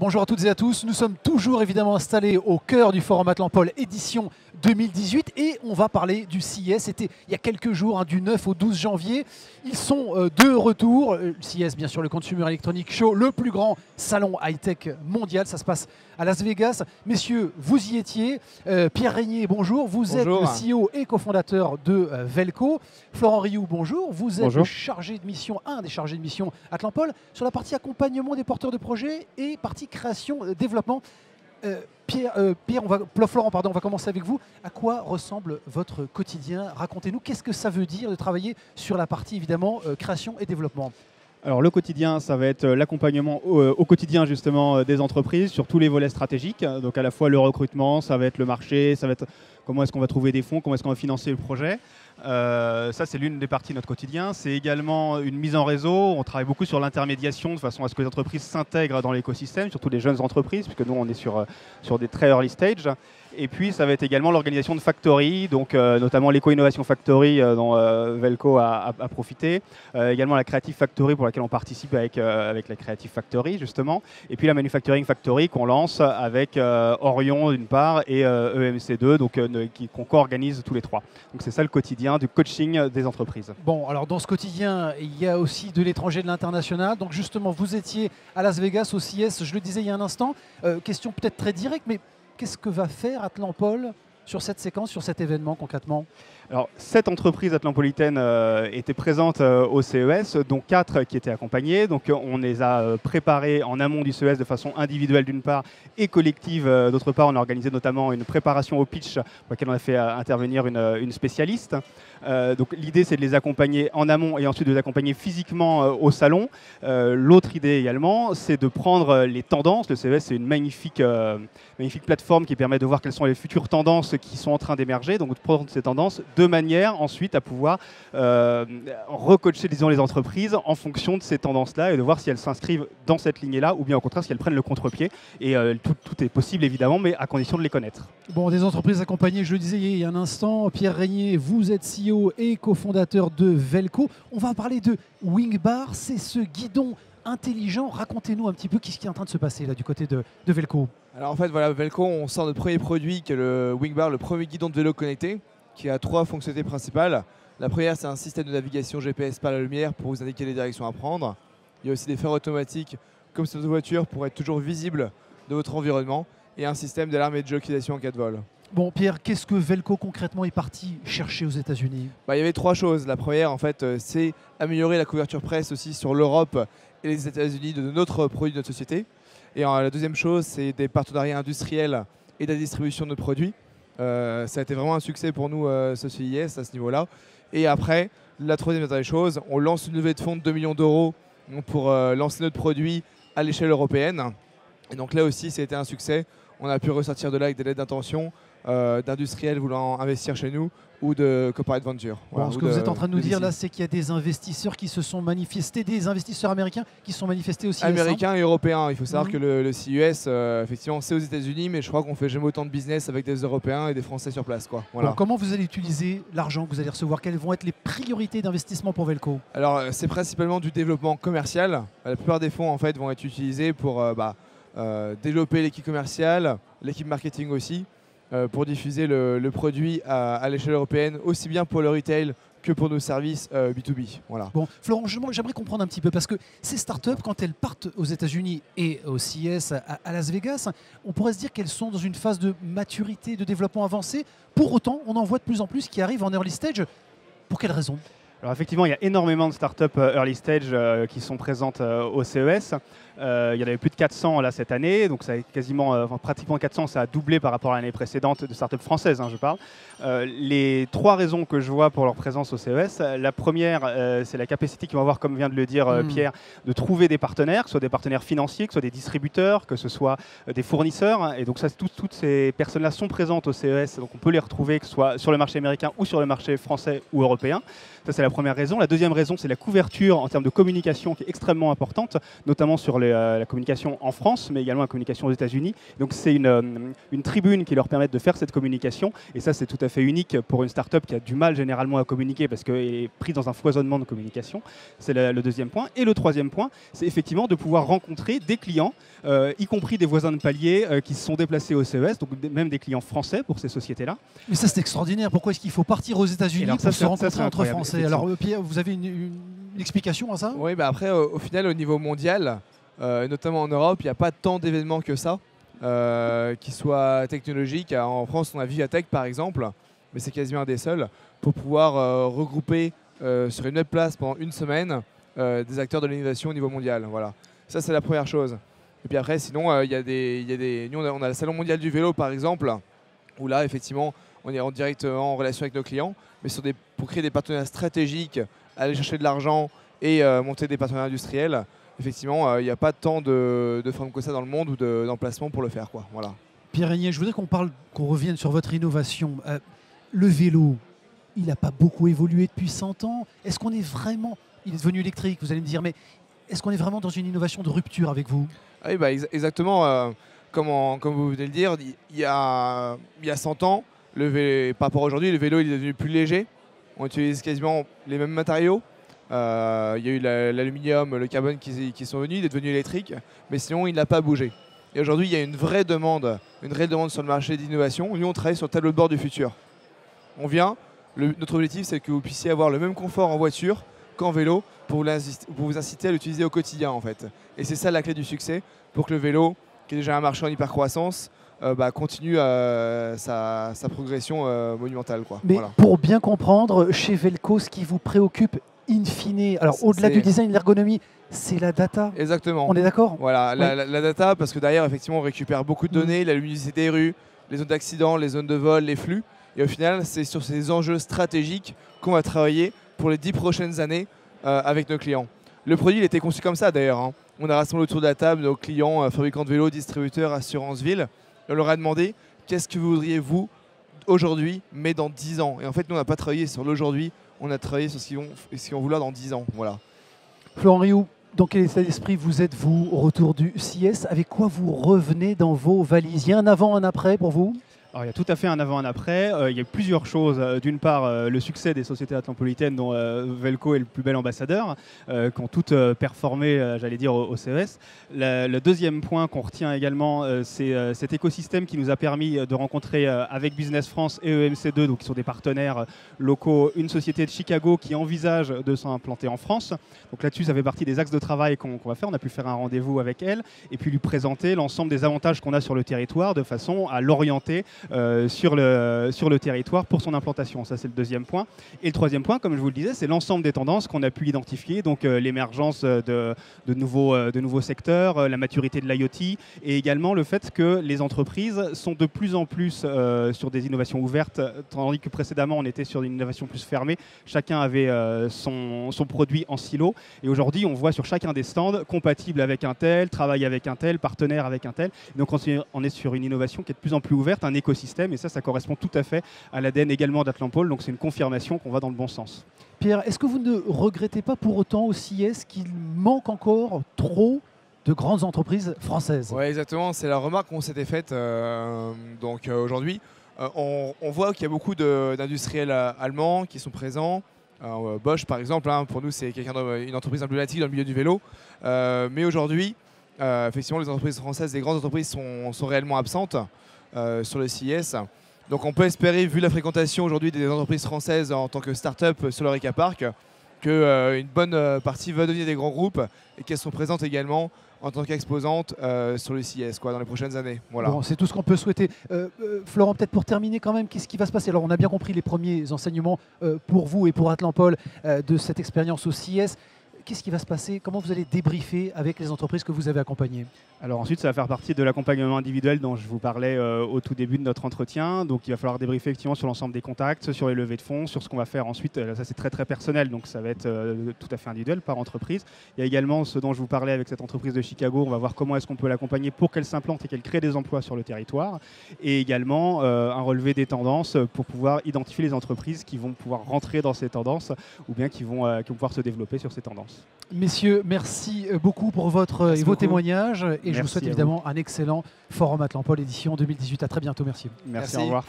Bonjour à toutes et à tous, nous sommes toujours évidemment installés au cœur du Forum Atlampol édition 2018 et on va parler du CES. C'était il y a quelques jours, du 9 au 12 janvier. Ils sont de retour. Le CES, bien sûr, le Consumer Electronics Show, le plus grand salon high-tech mondial. Ça se passe à Las Vegas. Messieurs, vous y étiez. Pierre Régnier, bonjour. Vous êtes le CEO et cofondateur de Velco. Florent Rioux, bonjour. Vous êtes le chargé de mission, un des chargés de mission Atlampol, sur la partie accompagnement des porteurs de projets et partie création, développement. Florent, on va commencer avec vous. À quoi ressemble votre quotidien? Racontez-nous, qu'est-ce que ça veut dire de travailler sur la partie évidemment création et développement? Alors le quotidien, ça va être l'accompagnement au quotidien justement des entreprises sur tous les volets stratégiques. Donc à la fois le recrutement, ça va être le marché, ça va être comment est-ce qu'on va trouver des fonds, comment est-ce qu'on va financer le projet. Ça, c'est l'une des parties de notre quotidien. C'est également une mise en réseau. On travaille beaucoup sur l'intermédiation de façon à ce que les entreprises s'intègrent dans l'écosystème, surtout les jeunes entreprises, puisque nous, on est sur des très early stage. Et puis, ça va être également l'organisation de factory, donc notamment l'éco-innovation factory dont Velco a profité. Également la Creative Factory pour laquelle on participe avec la Creative Factory, justement. Et puis la Manufacturing Factory qu'on lance avec Orion, d'une part, et EMC2, donc qu'on co-organise tous les trois. Donc c'est ça le quotidien du coaching des entreprises. Bon, alors dans ce quotidien, il y a aussi de l'étranger, de l'international. Donc justement, vous étiez à Las Vegas au CES, je le disais il y a un instant. Question peut-être très directe, mais qu'est-ce que va faire Atlampol sur cette séquence, sur cet événement concrètement? Alors, 7 entreprises atlampolitaines étaient présentes au CES, dont 4 qui étaient accompagnées. Donc, on les a préparées en amont du CES de façon individuelle d'une part et collective d'autre part. On a organisé notamment une préparation au pitch pour laquelle on a fait intervenir une spécialiste. Donc, l'idée, c'est de les accompagner en amont et ensuite de les accompagner physiquement au salon. L'autre idée également, c'est de prendre les tendances. Le CES, c'est une magnifique plateforme qui permet de voir quelles sont les futures tendances qui sont en train d'émerger. Donc, de prendre ces tendances de manière ensuite à pouvoir recoacher disons, les entreprises en fonction de ces tendances-là et de voir si elles s'inscrivent dans cette lignée-là ou bien au contraire si elles prennent le contre-pied. Et tout est possible évidemment, mais à condition de les connaître. Bon, des entreprises accompagnées, je le disais il y a un instant. Pierre Régnier, vous êtes CEO et cofondateur de Velco. On va parler de Wingbar, c'est ce guidon intelligent. Racontez-nous un petit peu ce qui est en train de se passer là du côté de Velco. Alors en fait, voilà, Velco, on sort notre premier produit qui est le Wingbar, le premier guidon de vélo connecté, qui a 3 fonctionnalités principales. La première, c'est un système de navigation GPS par la lumière pour vous indiquer les directions à prendre. Il y a aussi des phares automatiques, comme sur votre voiture, pour être toujours visible de votre environnement. Et un système d'alarme et de géolocalisation en cas de vol. Bon, Pierre, qu'est-ce que Velco concrètement est parti chercher aux États-Unis? Il y avait 3 choses. La première, en fait, c'est améliorer la couverture presse aussi sur l'Europe et les États-Unis de notre produit, de notre société. Et la deuxième chose, c'est des partenariats industriels et de la distribution de nos produits. Ça a été vraiment un succès pour nous, ce CES, à ce niveau-là. Et après, la troisième des choses, on lance une levée de fonds de 2 millions d'euros pour lancer notre produit à l'échelle européenne. Et donc là aussi, ça a été un succès. On a pu ressortir de là avec des lettres d'intention d'industriels voulant investir chez nous ou de corporate venture. Voilà, ce que vous êtes en train de nous dire là, c'est qu'il y a des investisseurs qui se sont manifestés, des investisseurs américains qui se sont manifestés aussi. Américains et européens. Il faut savoir que le CES, effectivement, c'est aux États-Unis, mais je crois qu'on fait jamais autant de business avec des Européens et des Français sur place. Quoi. Voilà. Bon, comment vous allez utiliser l'argent que vous allez recevoir? Quelles vont être les priorités d'investissement pour Velco? Alors, c'est principalement du développement commercial. La plupart des fonds en fait, vont être utilisés pour développer l'équipe commerciale, l'équipe marketing aussi, pour diffuser le produit à l'échelle européenne, aussi bien pour le retail que pour nos services B2B. Voilà. Bon, Florent, j'aimerais comprendre un petit peu, parce que ces startups, quand elles partent aux États-Unis et au CES à Las Vegas, on pourrait se dire qu'elles sont dans une phase de maturité, de développement avancé. Pour autant, on en voit de plus en plus qui arrivent en early stage. Pour quelles raisons? Alors effectivement, il y a énormément de startups early stage qui sont présentes au CES. Il y en avait plus de 400 là, cette année, donc ça a pratiquement 400, ça a doublé par rapport à l'année précédente de startups françaises, je parle. Les 3 raisons que je vois pour leur présence au CES, la première, c'est la capacité qu'ils vont avoir, comme vient de le dire Pierre, de trouver des partenaires, que ce soit des partenaires financiers, que ce soit des distributeurs, que ce soit des fournisseurs. Et donc ça, toutes ces personnes-là sont présentes au CES, donc on peut les retrouver, que ce soit sur le marché américain ou sur le marché français ou européen. Ça, c'est la première raison. La deuxième raison, c'est la couverture en termes de communication qui est extrêmement importante, notamment sur la communication en France, mais également la communication aux États-Unis. Donc, c'est une tribune qui leur permet de faire cette communication. Et ça, c'est tout à fait unique pour une start-up qui a du mal généralement à communiquer parce qu'elle est prise dans un foisonnement de communication. C'est le deuxième point. Et le troisième point, c'est effectivement de pouvoir rencontrer des clients, y compris des voisins de palier qui se sont déplacés au CES, donc même des clients français pour ces sociétés-là. Mais ça, c'est extraordinaire. Pourquoi est-ce qu'il faut partir aux États-Unis pour se rencontrer entre Français? Alors, Pierre, vous avez une explication à ça? Oui, bah après, au final, au niveau mondial, notamment en Europe, il n'y a pas tant d'événements que ça, qui soient technologiques. En France, on a Vivatech, par exemple, mais c'est quasiment un des seuls, pour pouvoir regrouper sur une même place pendant une semaine des acteurs de l'innovation au niveau mondial. Voilà. Ça, c'est la première chose. Et puis après, sinon, il y a des... Nous, on a le Salon mondial du vélo, par exemple, où là, effectivement, on est en directement en relation avec nos clients, mais pour créer des partenariats stratégiques, aller chercher de l'argent et monter des partenariats industriels, effectivement, il n'y a pas tant de formes que ça dans le monde ou d'emplacements pour le faire, quoi. Voilà. Pierre Régnier, je voudrais qu'on revienne sur votre innovation. Le vélo, il n'a pas beaucoup évolué depuis 100 ans. Est-ce qu'on est vraiment... Il est devenu électrique, vous allez me dire, mais est-ce qu'on est vraiment dans une innovation de rupture avec vous? Ah oui, bah, exactement. Comme vous venez de le dire, il y a 100 ans, par rapport à aujourd'hui, le vélo il est devenu plus léger. On utilise quasiment les mêmes matériaux. Il y a eu l'aluminium, le carbone qui sont venus, il est devenu électrique, mais sinon il n'a pas bougé. Et aujourd'hui, il y a une réelle demande sur le marché d'innovation. Nous, on travaille sur le tableau de bord du futur. On vient, notre objectif, c'est que vous puissiez avoir le même confort en voiture qu'en vélo pour vous inciter à l'utiliser au quotidien, en fait. Et c'est ça la clé du succès pour que le vélo, qui est déjà un marché en hypercroissance, continue sa progression monumentale, quoi. Mais voilà. Pour bien comprendre, chez Velco, ce qui vous préoccupe in fine, alors au-delà du design et de l'ergonomie, c'est la data. Exactement. On est d'accord? Voilà, oui. la data, parce que derrière, effectivement, on récupère beaucoup de données, la luminosité des rues, les zones d'accident, les zones de vol, les flux. Et au final, c'est sur ces enjeux stratégiques qu'on va travailler pour les 10 prochaines années avec nos clients. Le produit, il était conçu comme ça, d'ailleurs, hein. On a rassemblé autour de la table nos clients, fabricants de vélos, distributeurs, assurances ville. On leur a demandé qu'est-ce que vous voudriez, vous, aujourd'hui, mais dans 10 ans. Et en fait, nous, on n'a pas travaillé sur l'aujourd'hui, on a travaillé sur ce qu'ils vont vouloir dans 10 ans. Voilà. Florent Rioux, dans quel état d'esprit vous êtes, vous, au retour du CES? Avec quoi vous revenez dans vos valises? Il y a un avant, un après pour vous? Alors, il y a tout à fait un avant, un après. Il y a plusieurs choses. D'une part, le succès des sociétés atlanpolitaines dont Velco est le plus bel ambassadeur, qui ont toutes performé, j'allais dire, au CES. Le deuxième point qu'on retient également, c'est cet écosystème qui nous a permis de rencontrer avec Business France et EMC2, donc qui sont des partenaires locaux, une société de Chicago qui envisage de s'implanter en France. Donc là-dessus, ça fait partie des axes de travail qu'on va faire. On a pu faire un rendez-vous avec elle et puis lui présenter l'ensemble des avantages qu'on a sur le territoire de façon à l'orienter sur le territoire pour son implantation. Ça, c'est le deuxième point. Et le troisième point, comme je vous le disais, c'est l'ensemble des tendances qu'on a pu identifier, donc l'émergence de nouveaux secteurs, la maturité de l'IoT et également le fait que les entreprises sont de plus en plus sur des innovations ouvertes, tandis que précédemment, on était sur une innovation plus fermée. Chacun avait son produit en silo. Et aujourd'hui, on voit sur chacun des stands compatible avec un tel, travaille avec un tel, partenaire avec un tel. Et donc, on est sur une innovation qui est de plus en plus ouverte, un écosystème, et ça correspond tout à fait à l'ADN également d'Atlampol, donc c'est une confirmation qu'on va dans le bon sens. Pierre, est-ce que vous ne regrettez pas pour autant au CES qu'il manque encore trop de grandes entreprises françaises? Oui, exactement, c'est la remarque qu'on s'était faite aujourd'hui. On voit qu'il y a beaucoup d'industriels allemands qui sont présents. Bosch, par exemple, hein, pour nous, c'est une entreprise emblématique dans le milieu du vélo. Mais aujourd'hui, effectivement, les entreprises françaises, les grandes entreprises sont réellement absentes sur le CES. Donc on peut espérer, vu la fréquentation aujourd'hui des entreprises françaises en tant que start-up sur le RECA Park, qu'une bonne partie va devenir des grands groupes et qu'elles sont présentes également en tant qu'exposantes sur le CES dans les prochaines années. Voilà. Bon, c'est tout ce qu'on peut souhaiter. Florent, peut-être pour terminer quand même, qu'est-ce qui va se passer? Alors on a bien compris les premiers enseignements pour vous et pour Atlampol de cette expérience au CES. qu'est-ce qui va se passer? Comment vous allez débriefer avec les entreprises que vous avez accompagnées? Alors ensuite, ça va faire partie de l'accompagnement individuel dont je vous parlais au tout début de notre entretien. Donc il va falloir débriefer effectivement sur l'ensemble des contacts, sur les levées de fonds, sur ce qu'on va faire ensuite. Ça c'est très très personnel, donc ça va être tout à fait individuel par entreprise. Il y a également ce dont je vous parlais avec cette entreprise de Chicago. On va voir comment est-ce qu'on peut l'accompagner pour qu'elle s'implante et qu'elle crée des emplois sur le territoire. Et également un relevé des tendances pour pouvoir identifier les entreprises qui vont pouvoir rentrer dans ces tendances ou bien qui vont pouvoir se développer sur ces tendances. Messieurs, merci beaucoup pour vos témoignages et je vous souhaite évidemment un excellent Forum Atlampol édition 2018. À très bientôt, merci. Merci. Au revoir.